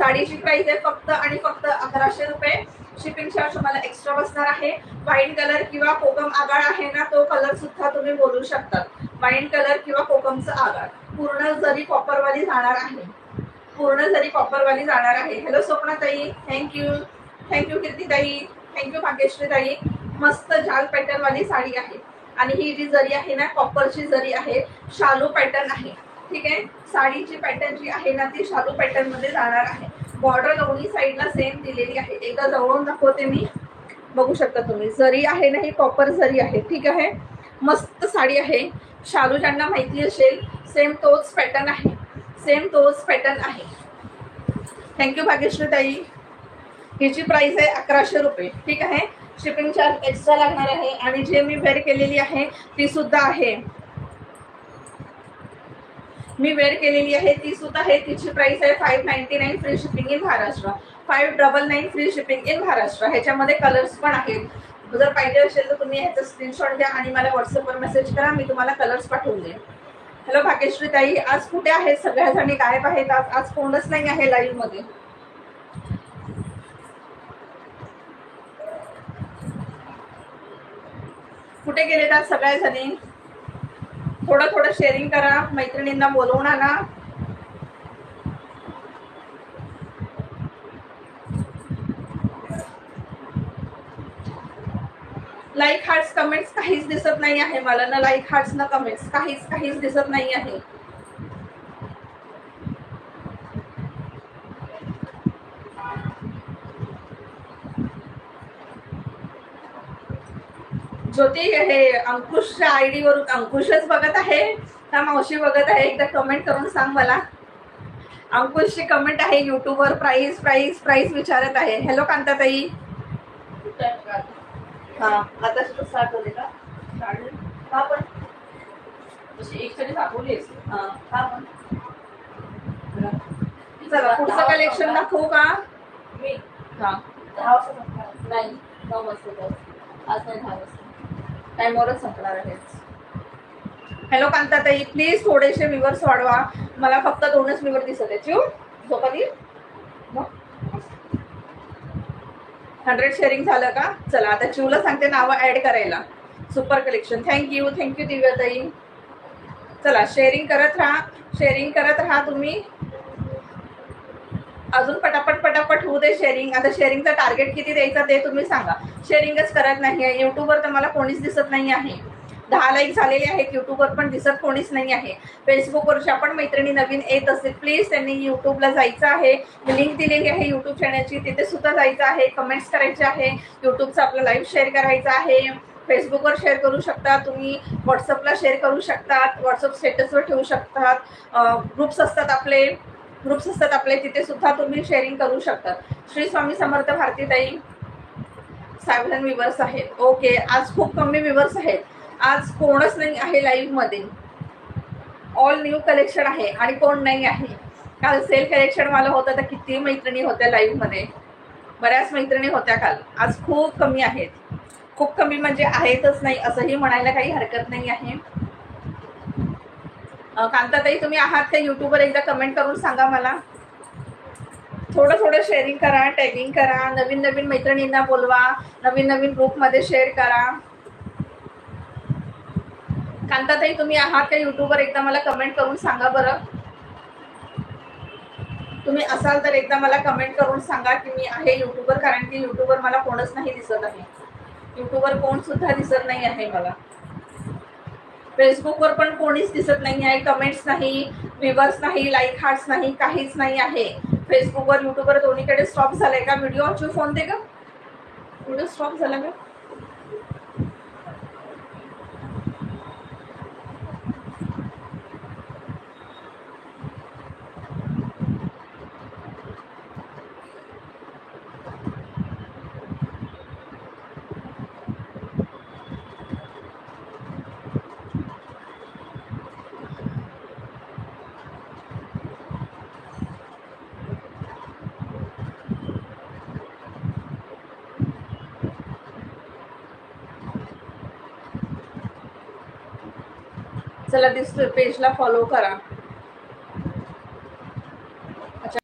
साडीची price आहे फक्त आणि फक्त 1100 रुपये. शिपिंग चार्ज तुम्हाला एक्स्ट्रा बसणार आहे. वाईन कलर किंवा कोकम आगाळ आहे ना, तो कलर सुद्धा तुम्ही बोलू शकता. वाईन कलर किंवा कोकमचं आगाळ पूर्ण जरी कॉपरवाली जाणार आहे, पूर्ण जरी कॉपरवाली जाणार आहे. हॅलो स्वप्नाताई, थँक्यू कीर्तिताई, थँक्यू भाग्यश्री ताई. मस्त झाल पॅटर्न वाली साडी आहे आणि ही जी जरी आहे ना कॉपरची जरी आहे, शालू पॅटर्न आहे. ठीक आहे, साडीची पॅटर्न जी आहे ना ती शालू पॅटर्न मध्ये जाणार आहे. बॉर्डर दोन्ही साईडला सेम दिलेली आहे. एकदा जवळून दाखवते मी, बघू शकता तुम्ही. जरी आहे ना ही कॉपर जरी आहे. ठीक आहे, मस्त साडी आहे. शालू ज्यांना माहिती असेल सेम तोच पॅटर्न आहे, सेम तोच पॅटर्न आहे. थँक्यू भाग्यश्री ताई. हिची प्राइस आहे 1100 रुपये. ठीक आहे, शिपिंग चार्ज एक्स्ट्रा लागणार आहे. आणि जे मी वेअर केलेली आहे ती सुद्धा आहे, मी वेअर केलेली आहे ती सुद्धा आहे. तिची प्राइस आहे 599 free shipping in Maharashtra. 599 free shipping in Maharashtra. ह्याच्यामध्ये कलर्स पण आहेत. जर पाहिजे असेल तर तुम्ही ह्याचा स्क्रीनशॉट घ्या आणि मला व्हॉट्सअपवर मेसेज करा, मी तुम्हाला कलर्स पाठवून देईन. हॅलो भाग्यश्री ताई, आज कुठे आहेत सगळ्या जणी? गायब आहेत आज कोणच नाही आहे लाईव्ह मध्ये. कुठे गेलेत आज सगळ्या जणी? थोडं शेअरिंग करा, मैत्रिणींना बोलवून आणा. लाईक हार्ट्स कमेंट्स काहीच दिसत नाही आहे मला ना. लाईक हार्ट्स ना कमेंट्स काहीच दिसत नाही आहे. ज्योती, हे अंकुशच्या आयडी वरून अंकुशच बघत आहे का मावशी बघत आहे? एकदा कमेंट करून सांग मला. अंकुशची कमेंट आहे युट्यूबवर. प्राइस विचारत आहे. हॅलो कांताताई. हा, आता स्टार्ट होते का? हा पण एक तरी दाखवलीस. हा पण चला पुढचं कलेक्शन दाखवू का मी? हा, 10 वाजता नाही, 9 वाजता. आज नाही, 10 वाजता टाइमवरच संपणार आहे. हॅलो कांताताई, प्लीज थोडेसे व्ह्यूअर्स वाढवा. मला फक्त 2च व्ह्यूअर दिसत आहे. चिव झोपाली 100 शेअरिंग झालं का? चला आता चिवला सांगते नावं ऍड करायला. Super collection. थँक्यू दिव्याताई. चला शेअरिंग करत राहा तुम्ही. अजून पटापट होऊ दे शेअरिंग. आता शेअरिंगचा टार्गेट किती द्यायचा ते तुम्ही सांगा. शेअरिंगच करत नाही आहे. युट्यूबवर तर मला कोणीच दिसत नाही आहे. 10 लाईक झालेले आहेत. युट्यूबवर पण दिसत कोणीच नाही आहे. फेसबुकवरच्या पण मैत्रिणी नवीन येत असतील प्लीज त्यांनी युट्यूबला जायचं आहे. लिंक दिलेली आहे युट्यूब चॅनलची, तिथे सुद्धा जायचं आहे. कमेंट्स करायचे आहे. युट्यूबचा आपला लाईव्ह शेअर करायचा आहे. फेसबुकवर शेअर करू शकता तुम्ही, व्हॉट्सअपला शेअर करू शकतात, व्हॉट्सअप स्टेटसवर ठेवू शकतात. ग्रुप्स असतात आपले तिथे सुद्धा तुम्ही शेअरिंग करू शकता. श्री स्वामी समर्थ भारतीताई. 7 व्ह्यूअर्स आहेत. ओके, आज खूप कमी व्ह्यूअर्स आहेत. आज कोणच नाही आहे लाईव्ह मध्ये. ऑल न्यू कलेक्शन आहे आणि कोण नाही आहे. काल सेल कलेक्शन वाला होतं तर किती मैत्रिणी होत्या लाईव्ह मध्ये, बऱ्याच मैत्रिणी होत्या काल. आज खूप कमी आहेत. खूप कमी म्हणजे आहेतच नाही असंही म्हणायला काही हरकत नाही आहे. कांताताई तुम्ही आहात का युट्यूबवर? एकदा कमेंट करून सांगा मला. थोडं शेअरिंग करा, टॅगिंग करा, नवीन मैत्रिणींना बोलवा, नवीन ग्रुपमध्ये शेअर करा. कांताताई तुम्ही आहात का युट्यूबवर? एकदा मला कमेंट करून सांगा बरं. तुम्ही असाल तर एकदा मला कमेंट करून सांगा की मी आहे युट्यूबवर, कारण की युट्यूबवर मला कोणच नाही दिसत आहे. युट्यूबवर कोण सुद्धा दिसत नाही आहे मला. फेसबुकवर पण कोणीच दिसत नाही आहे. कमेंट्स नाही, व्ह्यूअर्स नाही, लाईक हार्ट्स नाही, काहीच नाही आहे. फेसबुकवर युट्यूबवर दोन्हीकडे स्टॉप झालाय का व्हिडिओ? फोन दे का, व्हिडिओ स्टॉप झाला का? चला दिसतोय, पेजला फॉलो करा.